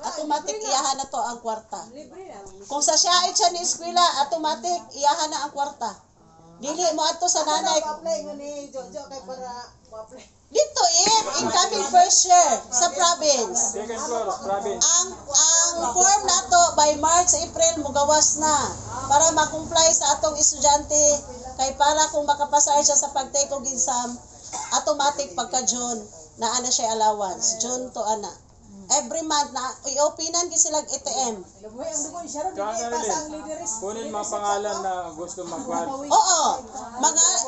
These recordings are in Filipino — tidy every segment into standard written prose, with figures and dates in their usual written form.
automatic iyahan na to ang kwarta. Kung sa siya siya ni eskwela, automatic iyahan na ang kwarta. Dili mo adto sa nanay. Dito incoming first year sa province. Second floor, province. Ang form nato by March, April mugawas na para ma-comply sa atong estudyante kay para kung makapasar siya sa pag-take og exam, automatic pagka June na ana siya allowance. June to ana. Every month na i-openan gid sila ATM. Kunin mga pangalan na gusto magkuhan. Oo.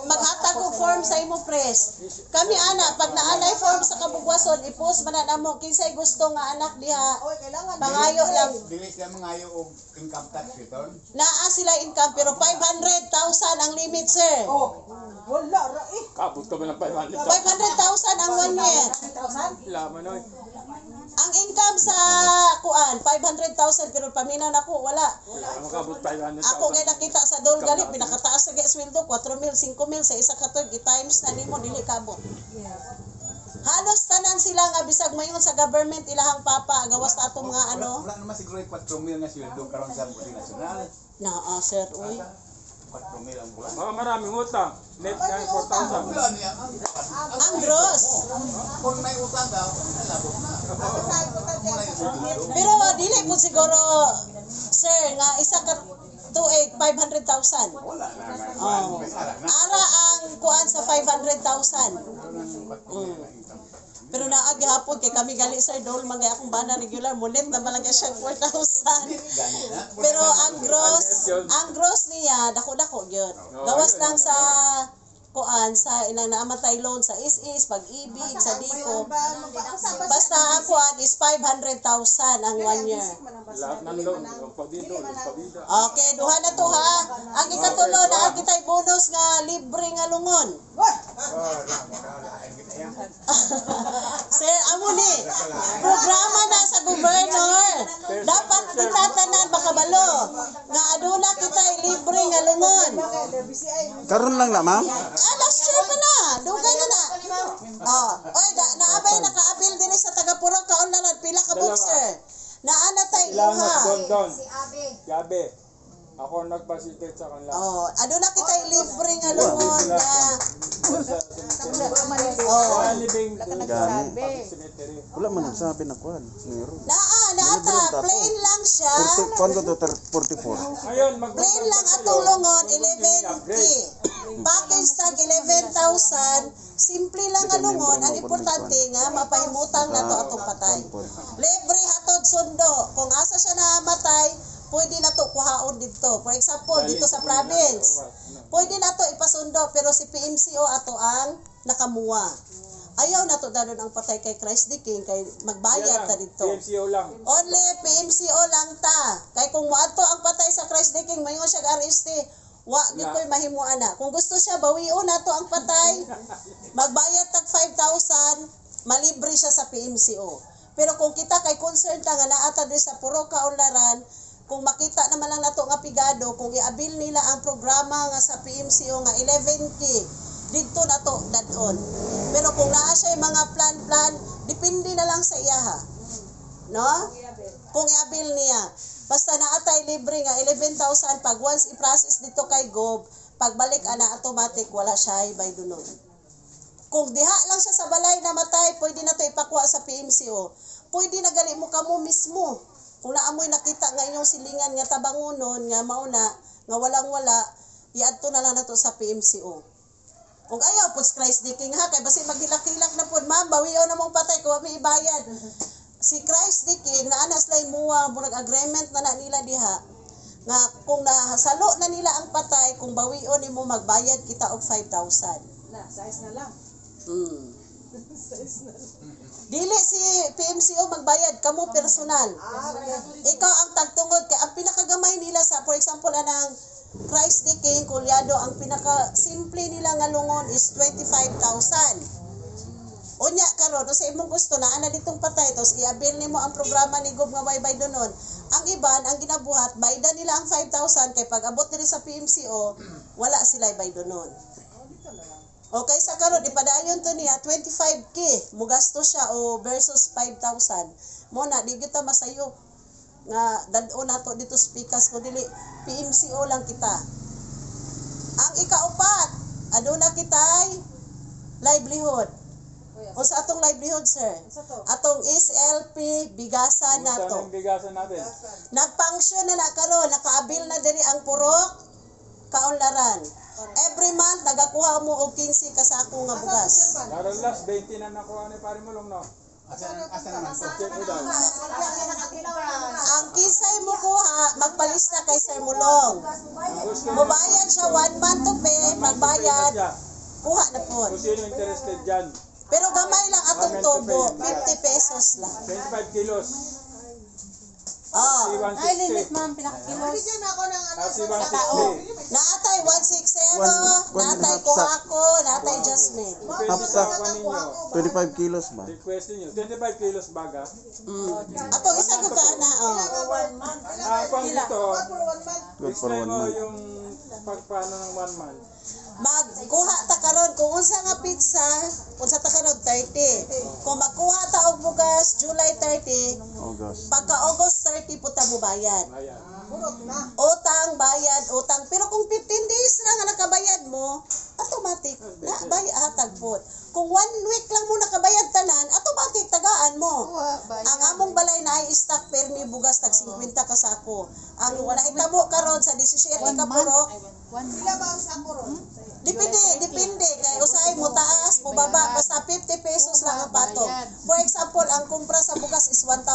Maghatag og form sa imo press. Kami ana pag naanay form sa kabugwason i-post man na mo kinsay gusto nga anak diha. Pangayo lang. Dili sila mangayo og income tax return. Naa sila income pero 500,000 ang limit, sir. Wala ra eh. Kabot ka ba ng 500,000? 500,000 ang 1 year. Laman oy. Ang income sa kuan 500,000 pero paminaw nako wala. Makabot 500,000. Ako kay nakita sa Dol gali pinakataas sa sweldo 4,000 5,000 sa isa ka tuig i-times na nimo dili kabot. Halos tanan sila nga bisag mayon sa government ilahang papa gawas ta atong mga ano. Wala naman siguro 4,000 nga sweldo karon sa Buti Nasional. Naa sir uy. 4,000 ang buwan. Mga maraming utang. Net na 4,000. Wala niya. Ang gross. Kung may utang daw, nalabot na. Pero dili po siguro sir nga isa ka tuig 500,000. Wala na. Oh. Ara ang kuan sa 500,000. Pero naagi hapon kay kami gali sir Dol mangay akong bana regular mulit na malaga siya 4,000. Pero ang gross niya dako-dako gyud. Gawas lang sa kuan sa ilang naamatay loan sa ISIS, pag-ibig, sa DICO. Basta ang kuan is 500,000 ang 1 year. Lahat ng loan. Pabida. Okay, duha na to ha. Ang ikatulo na kitay bonus nga libre nga lungon. Sir, amo ni programa na sa governor. Dapat kita tanan makabalo nga aduna kitay libre nga lungon. Karon lang na, ma'am. Last year pa na. Dugay na na. Oy, naabay nakaabil din sa taga-Puro kaunlaran pila ka boxer. Naana tay Ilangan iha. Don. Gabi. Ako nagpasitate sa kanila. Aduna kitay libre nga lungon na Wala libing doon sa Gani. cemetery. Wala man nagsabi na kuan. Meron. naata plain lang siya. Kuan ko to 44. Ngayon, Plain lang atong lungon 1150. Package tag 11,000. Simple lang nga lungon. Ang importante nga mapahimutang na to atong patay. Libre hatod sundo. Kung asa siya namatay, pwede na to kuhaon dito. For example, dito sa province. Pwede na to ipasundo pero si PMCO ato ang nakamuwa. Ayaw na to danon ang patay kay Christ the King kay magbayad ta dito. PMCO lang. Only PMCO lang ta. Kay kung moadto ang patay sa Christ the King, mayon siya arrest. Wa gid koy mahimuan na. Kung gusto siya bawion nato ang patay, magbayad tag 5,000, malibre siya sa PMCO. Pero kung kita kay concern ta nga naata diri sa Puro Kaunlaran, kung makita naman lang nato nga pigado, kung i-abil nila ang programa nga sa PMCO nga 11K, dito na to dadon. Pero kung naa siya mga plan, depende na lang sa iyaha. No? Kung i-abil niya. Basta naatay libre nga 11,000 pag once i-process dito kay Gob, pagbalik ana automatic wala siya by dunon. Kung diha lang siya sa balay namatay, pwede na to ipakuha sa PMCO. Pwede na gali mo kamo mismo. Kung naamoy nakita nga inyong silingan nga tabangunon nga mauna nga walang-wala, iadto na lang nato sa PMCO. Kung ayaw po Christ the King ha, kay basi maghilak-hilak na po, ma'am, bawiyaw na mong patay, kung may ibayad. Si Christ the King, na anas lay muwa, agreement na nila diha, nga kung nasalo na nila ang patay, kung bawiyaw ni mo magbayad kita og 5,000. Na, size na lang. Size na lang. Dili si PMCO magbayad, kamo personal. Ikaw ang tagtungod, kay ang pinakagamay nila sa, for example, anang Christ the King, kulyado, ang pinaka-simple nila nga lungon is 25,000. Unya karon sa imong gusto na ana ditong patay tos i-abil nimo ang programa ni Gob nga way donon. Ang iban ang ginabuhat baydan nila ang 5,000 kay pag abot diri sa PMCO wala sila bay donon. Okay, sa karon ipadayon to niya 25k mo gasto siya o versus 5,000. Mo na di kita masayo nga dad-o nato dito speakers ko dili PMCO lang kita. Ang ikaupat, aduna kitay livelihood. Unsa atong livelihood, sir? Atong SLP bigasan Kumusta nato. ng bigasan natin? Nagpanksyon na karon, nakaabil na diri ang purok kaunlaran. Every month nagakuha mo og 15 ka sako nga bugas. Karon last 20 na nakuha ni pare mo lang no. Asa naman to? Check mo daw. Ang kisay mo kuha, magpalista kay Sir Mulong. Gusto Mubayad siya 1 month to pay, magbayad, kuha na po. Kung sino interested dyan, Pero gamay lang atong tubo, 50 pesos lang. 25 kilos. Oh, Si 160. ma'am, pinakakilos. Bigyan ako ng ano. Si 160. naatay 160, naatay kuhako, naatay Jasmine. Depende sa kuha ninyo. 25 kilos ba? Request ninyo. 25 kilos baga. Ato isa ko ka na, oh. Kung dito, For 1 month. Good for explain 1 mo month. yung pagpaano ng 1 month. Magkuha ta karon kung unsa nga pizza, unsa ta karon 30. Kung magkuha ta og bugas July 30, August. pagka August 30 po ta mo bayad. Ayan. Purok na. Utang, bayad, utang. Pero kung 15 days lang nga nakabayad mo, automatic na bayad hatag po. Kung 1 week lang mo nakabayad tanan, automatic tagaan mo. Ang among balay na ay stock permi bugas tag 50 ka sako. Ang nahitabo karon sa 17 ka purok, Sila ba ang sako ron? depende kay usahay mo taas, mo baba basta 50 pesos lang ang patong. For example, ang kumpra sa bugas is 1,100.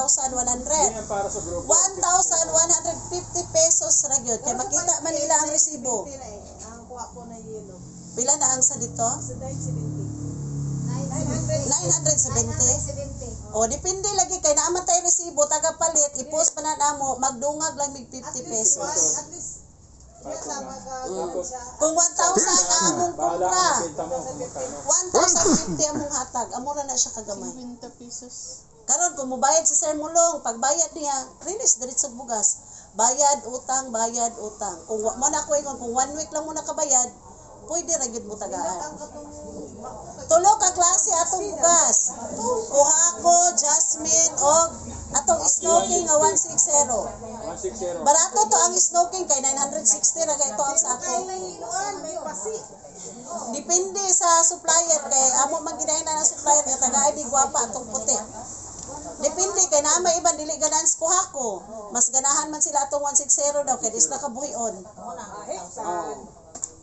Yan para sa grupo. 1,150 pesos ra gyud kay makita man nila ang resibo. Ang kuha ko na yelo. Pila na ang sa dito? Sa dahil 70. 970. O depende lagi kay naa man tay resibo taga palit i-post pa na namo magdungag lang mig 50 pesos. At least, yan sa Tapos, Kung 1,000 ang among bahala kumpra, ka makita mo kung magkano. 1,050 among hatag, amura na siya kagamay. 50 pesos. Karon kung mobayad si Sir Mulong, pagbayad niya, release diretso bugas. Bayad utang, bayad utang. Kung mo na ko ingon kung 1 week lang mo nakabayad, pwede ra gyud mo tagaan. Tulo ka klase atong bugas. Kuhako, Jasmine og atong smoking nga 160. 160. Barato to ang smoking kay 960 ra kay to ang sako. may pasi. Depende sa supplier kay amo man ginahina ng supplier nga taga di gwapa atong puti. Depende kay naa may iban dili ganahan sa kuhako. Mas ganahan man sila atong 160 daw kay dis na kabuhion.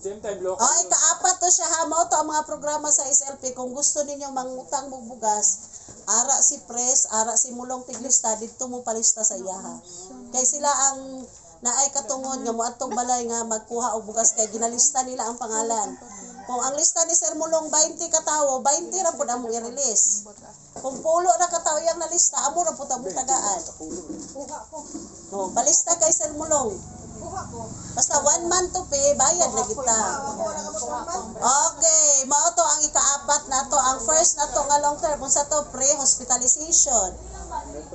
Same time, local. Ay, kaapat to siya ha. Mao to ang mga programa sa SLP. Kung gusto ninyo mangutang mo bugas, ara si Pres, ara si Mulong Tiglista, dito mo palista sa iyaha. Kay sila ang naay katungod nga moadtong balay nga magkuha og bugas kay ginalista nila ang pangalan. Kung ang lista ni Sir Mulong 20 ka tawo, 20 ra pud among i-release. Kung pulo na ka tawo yang nalista, amo ra pud among tagaan. Oh, palista kay Sir Mulong. Basta 1 month to pay, bayad na kita. Okay, mao to ang ikaapat na to. Ang first na to nga long term, unsa to pre-hospitalization,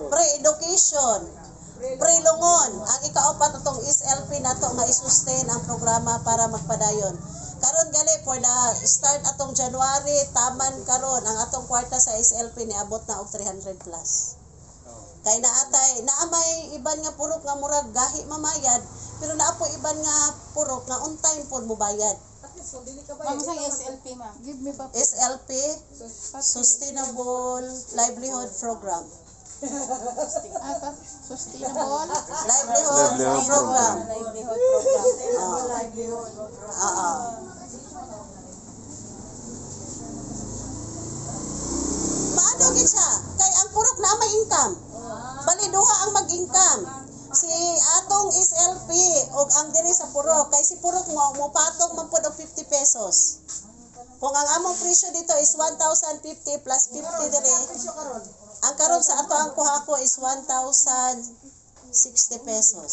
pre-education, pre-lungon. Ang ikaapat na tong SLP na to nga i-sustain ang programa para magpadayon. Karon gali for the start atong January, taman karon ang atong kwarta sa SLP ni abot na og 300 plus. Kay naamay iban nga purok nga murag gahi mamayad, pero naa po iban nga purok nga on time po mo bayad. Ma'am, sa SLP, ma'am. Give me pa. SLP, Sustainable Livelihood Program. Sustainable. Livelihood Program. Livelihood program. Oo. Paano gid siya? Kay ang purok na may income. Bali duha ang mag-income. Si atong SLP og ang diri sa purok kay si purok mo patong man pud og 50 pesos. Kung ang among presyo dito is 1,050 plus 50 diri. Ang karon sa ato ang kuhako is 1,060 pesos.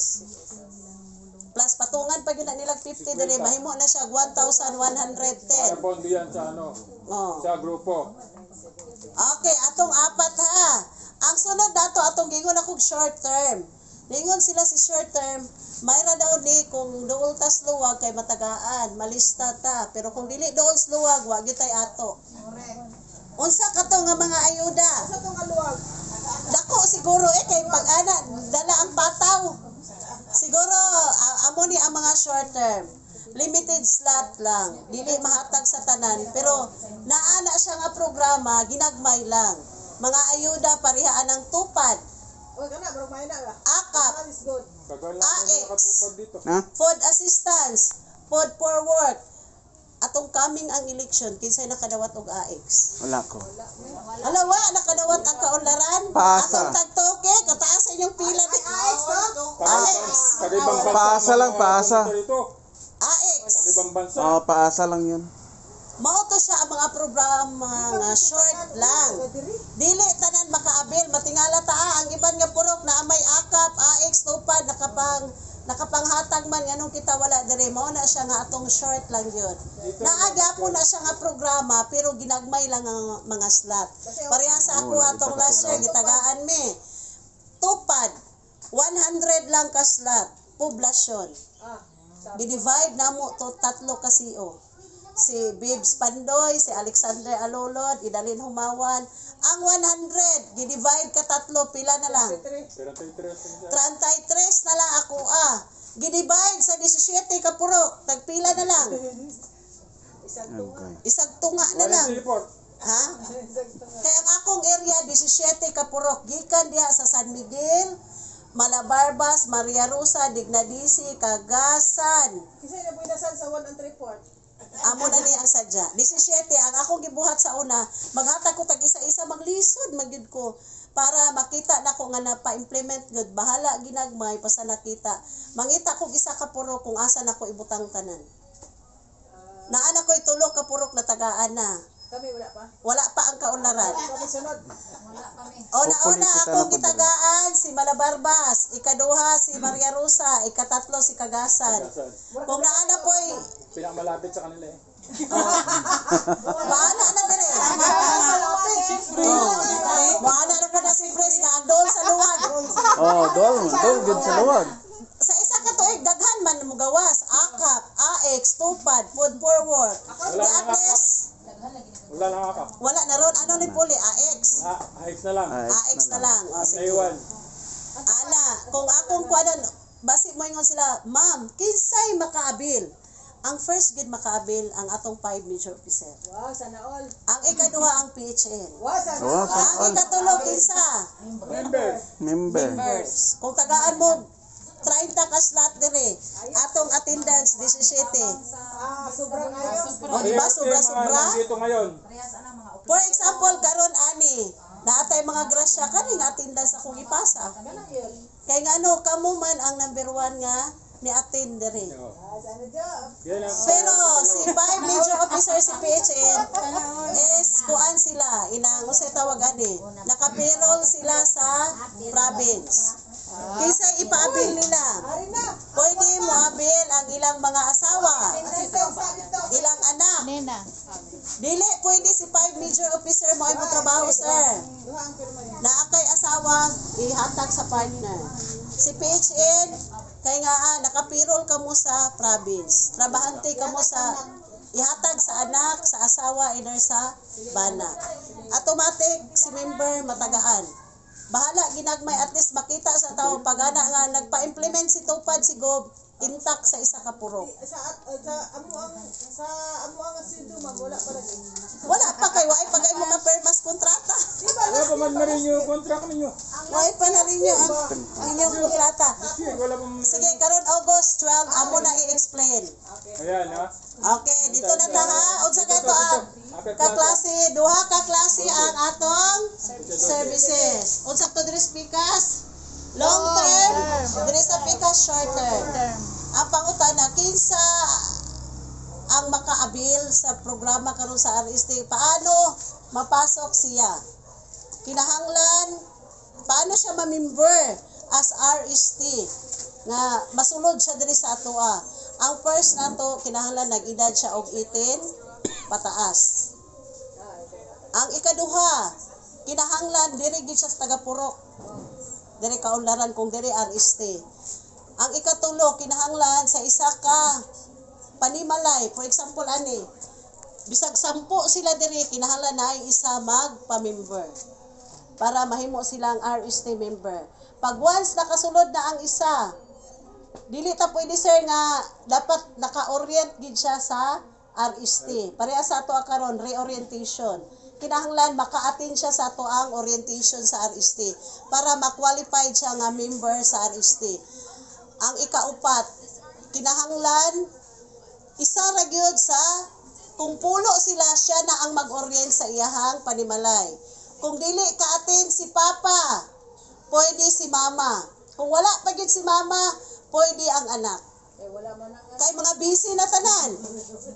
Plus patungan pa gyud na nilag 50 diri, mahimo na siya 1,110. Para diyan sa ano, Oh. sa grupo. Okay, atong apat ha. Ang sunod dato atong gingon akong short term. Ningon sila si short term, mayra daw ni kung dool tas luwag kay matagaan, malista ta. Pero kung dili dool luwag, wa gyud tay ato. Unsa kato nga mga ayuda? Sa itong kaluwag. Dako siguro kay pag-ana dala ang pataw. Siguro amo ni ang mga short term. Limited slot lang. Dili mahatag sa tanan pero naana siya nga programa ginagmay lang. Mga ayuda parihaan ng tupad, Uy, kana, bro, may na. akap, All is good. Tagal lang AX. kami nakatupad dito. Ha? food assistance, food for work. Atong coming ang election kinsay nakadawat og AX. Wala ko. Alawa nakadawat ang kaunlaran. Paasa. Atong tagtoke kataas sa inyong pila ni AX to. AX. Pag-ibang bansa. Paasa lang, mga paasa. pupunta dito. AX. Pag-ibang bansa. Oh, paasa lang yun. Mao to siya ang mga programa nga short lang. Dili tanan makaabil matingala taa ang iban nga purok na may akap, AX tupad nakapanghatag man nganong kita wala diri mao na siya nga atong short lang yun. Naagyapo na siya nga programa pero ginagmay lang ang mga slot. Pareha sa ako atong last year gitagaan mi. Tupad 100 lang ka slot, poblasyon. Gidivide namo to tatlo ka CEO. Si Bibs Pandoy, si Alexander Alolod, Idalin Humawan. Ang 100, gidivide ka tatlo, pila na lang? 33 na lang ako Gidivide sa 17 ka purok, tagpila na lang? Okay. Isang tunga na lang. Report. Ha? Kaya ang akong area, 17 ka purok. Gikan diha sa San Miguel, Malabarbas, Maria Rosa, Dignadisi, Cagasan. Kisay na buinasan sa 1 and 3 port. Amo na ni ang sadya. 17 ang akong gibuhat sa una, maghatag ko tag isa-isa maglisod magyud ko para makita nako nga napa-implement gud. Bahala ginagmay basta nakita. Mangita ko isa ka purok kung asa nako ibutang tanan. Naa na ko'y tulo ka purok na tagaan na. Kami wala pa. Wala pa ang kaunlaran. Kami sunod. Una Hopefully, kita akong na po gitagaan si Malabarbas, ikaduha si Maria Rosa, ikatatlo si Cagasan. Kung naa na po'y Pinakamalapit sa kanila eh. bahala na dire. Bahala na po na si Pres nga ang doon sa luwag. Oh, dol good sa luwag. Sa isa ka tuig daghan man mo gawas, akap, AX, tupad, food for work. Di atles, Wala lang ako. wala na ron ano ni puli AX. AX na lang. AX na lang. O sige. Naiwan. Ana, kung akong kuanan basi mo ingon sila, ma'am, kinsay makaabil? Ang first gid makaabil ang atong 5 major officer. Wow, sana all. Ang ikaduha ang PHN. Wow, sana Oh, Ang ikatulo kinsa? Members. member. Members. Kung tagaan mo 30 ka slot dire, atong attendance 17. sobrang ayaw. O di ba sobra-sobra? Dito ngayon. For example, karon ani, naatay mga grasya kaning attendance akong ipasa. Kay nga ano, kamo man ang number 1 nga ni attend dire. Sana job. Yan ang Pero si 5 major officer si PHN is kuan sila, inang usay tawag ani, naka-payroll sila sa province. Kaysa ipaabil nila, Ari na. pwede mo abil ang ilang mga asawa, ilang anak. Nena. Dili pwede si 5 major officer mo ay mo trabaho, sir. Duha ang pirma niya. Naakay asawa, ihatag sa partner. Si PHN, kay nga naka-payroll ka mo sa province. Trabahante ka mo sa ihatag sa anak, sa asawa, inner sa bana. Automatic si member matagaan. Bahala ginagmay at least makita sa tao pagana nga nagpa-implement si Tupad si Gob intact sa isa ka purok. Sa amo ang asinto ma'am, wala pa lagi. Wala pa kay waay pagay mo ka permas kontrata. wala pa man na rin yung contract ninyo. Waay pa na rin yung inyong kontrata. Sige, wala pa Sige, karon August 12 amo na i-explain. Ayan ha. Okay, dito na ta ha. Unsa kay to ang kaklase, duha ka klase ang atong services. Unsa to diri pikas? Long term, diri sa pikas short term. Ang pangutana kinsa ang makaabil sa programa karon sa RST, paano mapasok siya? Kinahanglan paano siya ma-member as RST nga masulod siya diri sa atoa. Ang first nato kinahanglan nag-edad siya og 18 pataas. Ang ikaduha kinahanglan diri gid siya sa taga-purok. diri kaunlaran kung diri RST. Ang ikatulo kinahanglan sa isa ka panimalay, for example ani, bisag 10 sila diri kinahanglan na ay isa magpa-member para mahimo silang RST member. Pag once nakasulod na ang isa, dili ta pwede sir nga dapat naka-orient gid siya sa RST. Pareha sa ato karon reorientation. Kinahanglan maka-attend siya sa ato ang orientation sa RST para ma-qualified siya nga member sa RST. Ang ikaupat, kinahanglan isa ra gyud sa kung pulo sila siya na ang mag-orient sa iyahang panimalay. Kung dili ka-attend si Papa, pwede si Mama. Kung wala pa gyud si Mama, pwede ang anak. Kay mga busy na tanan.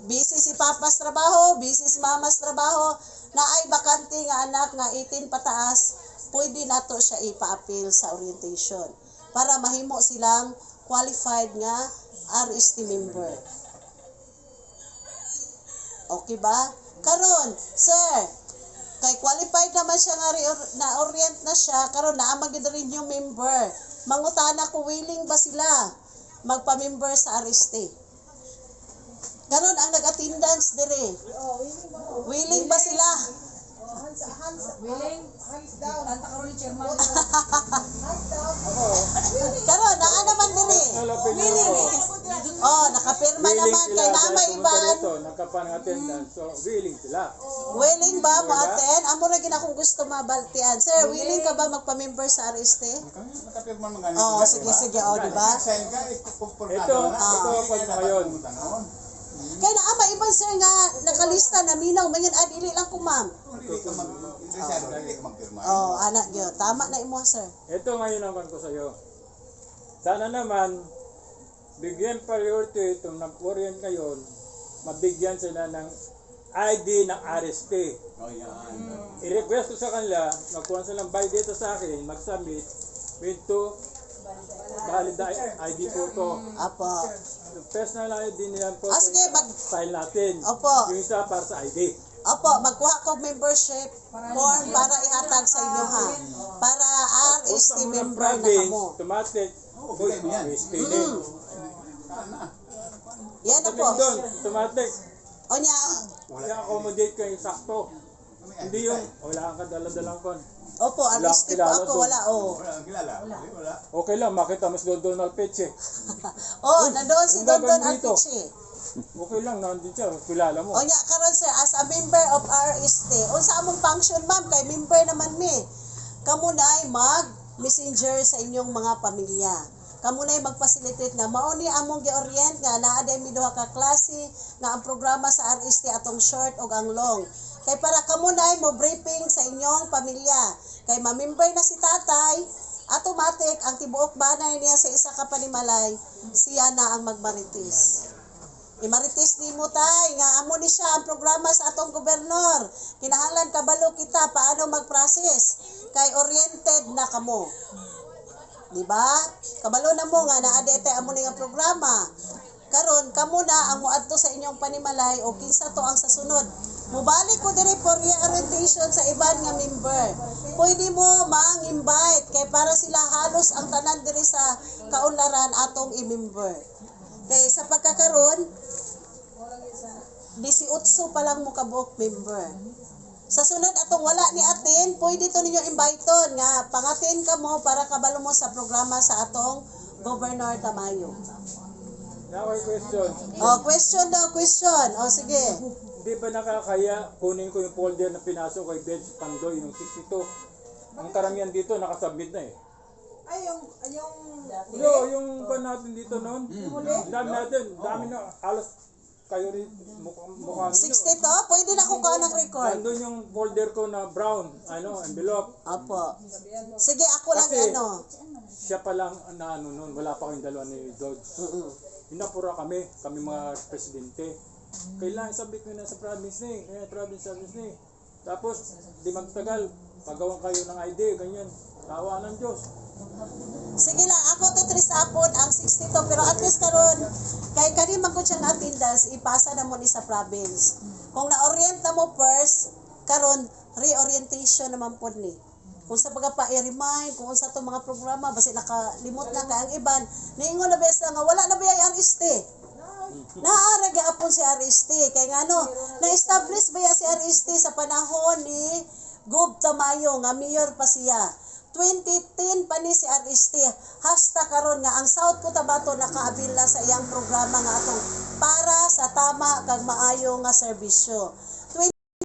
Busy si Papa sa trabaho, busy si Mama sa trabaho, na ay bakante nga anak nga 18 pataas, pwede nato siya ipa-appeal sa orientation para mahimo silang qualified nga RST member. Okay ba? Karon, sir, kay qualified naman siya nga na-orient na siya, karon naamag gyud rin yung member. Mangutana ko willing ba sila magpa-member sa RST? Karon ang nag-attendance dire. Willing ba sila? Karon naa naman dire. Oh, nakapirma naman kay naamay iban. Nagkapan ng attendance, so willing sila. Willing ba mo attend? Amo ra gid akong gusto mabaltian. Sir, willing ka ba magpa-member sa RST? Nakapirma mga Oh, sige, oh, di ba? Sign ka, ipupurmado Ito, na. ito ako na ngayon. Kaya naama iban sir nga nakalista na minaw mayon dili lang ko ma'am. Kung hindi ka mag-interesado, hindi ka magpirma. Oh, anak gyud. Tama na imo sir. Ito ngayon ang ko sa iyo. Sana naman bigyan priority itong nag-orient ngayon, mabigyan sila ng ID ng RST. Oh, yan. I-request ko sa kanila, magkuhan silang buy dito sa akin, mag-submit with to valid ID photo. Apo. Yung personal ID nila po, Sige, file natin. Opo. Yung isa para sa ID. Opo, magkuha ko membership form para ihatag sa inyo ha. Para RST member na kamo. Automatic. Oo, bigay mo yan. RST din. Yan na po. Pagdating doon, automatic. O niya, I-accommodate ko yung sakto. Hindi yung, wala kang kadala-dalang kon. opo, RST po ako, wala, Wala kang kilala. Wala. Okay lang, makita mas Donald Page eh. nandoon si Ang Don gagawin dito? Alpichi. Okay lang, nandun siya, kilala mo. O niya, karon sir, as a member of RST, unsa among function ma'am, kay member naman mi. Kamo na'y mag-messenger sa inyong mga pamilya. Kamo na'y mag-facilitate nga mao ni among gi-orient nga naa day mi duha ka klase nga ang programa sa RST atong short ug ang long. Kay para kamo na'y mo briefing sa inyong pamilya. Kay ma-member na si tatay, automatic ang tibuok banay niya sa isa ka panimalay, siya na ang magmaritis. Imaritis ni mo tay nga amo ni siya ang programa sa atong gobernador. Kinahanglan kabalo kita paano mag-process kay oriented na kamo. Di ba? Kabalo na mo nga naa dete amo ni nga programa. Karon kamo na ang moadto sa inyong panimalay o kinsa to ang sasunod. Mubalik ko diri for orientation sa iban nga member. Pwede mo mang-invite kay para sila halos ang tanan diri sa kaunlaran atong i-member. Kay sa pagkakaroon 18 pa lang mo kabuok member. Sa sunod atong wala ni atin, pwede to ninyo inviteon nga pangatin ka mo para kabalo mo sa programa sa atong Governor Tamayo. Now, question. Question daw, question. Sige. Di ba nakakaya kunin ko yung folder na pinasok kay Benj Pandoy yung 62? Ang karamihan dito nakasubmit na eh. Ay, yung Yung ban natin dito noon, dami natin, dami na, halos kayo rin, mukha 60 to? Pwede na ko ka ng record. Nandun yung folder ko na brown, envelope. Opo. Sige, ako lang Kasi, siya pa lang na noon, wala pa kayong dalawa ni Dodge. Hinapura kami mga presidente. Kailangan sabit ko na sa province ni. Tapos, di magtagal, pagawan kayo ng ID, ganyan. Tawa ng Diyos. Sige lang, ako to trisapon ang 62 pero at least karon kay kani man ko siyang attendance ipasa na mo ni sa province. Kung na-orient na mo first, karon reorientation naman po ni. kung sa pagka i-remind kung unsa to mga programa basi nakalimot na kay ang iban niingon na besta nga wala na ba ay ariste. Naara gihapon si Ariste kay ngano na-establish ba ya si Ariste sa panahon ni Gob Tamayo nga mayor pa siya. 2010 pa ni si Ariste hasta karon nga ang South Cotabato nakaabila sa iyang programa nga atong para sa tama kag maayo nga serbisyo.